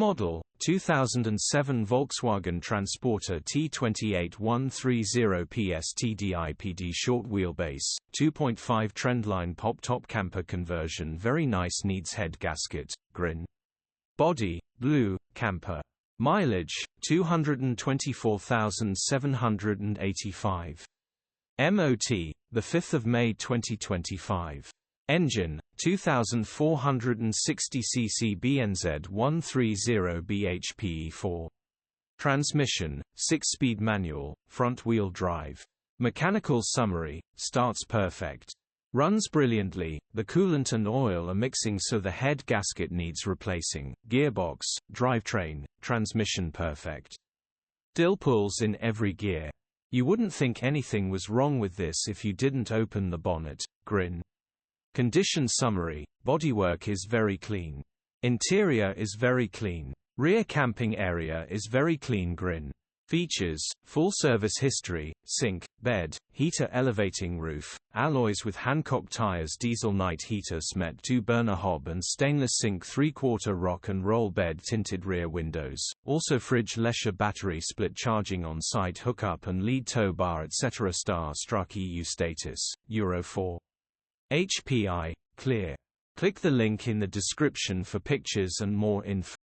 Model: 2007 Volkswagen Transporter T28 130PS TDI PD. Short wheelbase, 2.5 Trendline pop-top camper conversion. Very nice. Needs head gasket, grin. Body: blue, camper. Mileage: 224,785. MOT: 5 May 2025. Engine: 2460 cc BNZ 130 bhp 4. Transmission: 6-speed manual, front-wheel drive. Mechanical summary: starts perfect. Runs brilliantly, the coolant and oil are mixing so the head gasket needs replacing. Gearbox, drivetrain, transmission perfect. Still pulls in every gear. You wouldn't think anything was wrong with this if you didn't open the bonnet, grin. Condition summary: bodywork is very clean. Interior is very clean. Rear camping area is very clean, grin. Features: full service history, sink, bed, heater, elevating roof, alloys with Hankock tires, diesel night heater, smett 2-burner hob and stainless sink, 3/4 rock and roll bed, tinted rear windows, also fridge, lessure, battery split charging on-site hookup and lead tow bar etc. Star-struck EU status, Euro 4. HPI, clear. Click the link in the description for pictures and more info.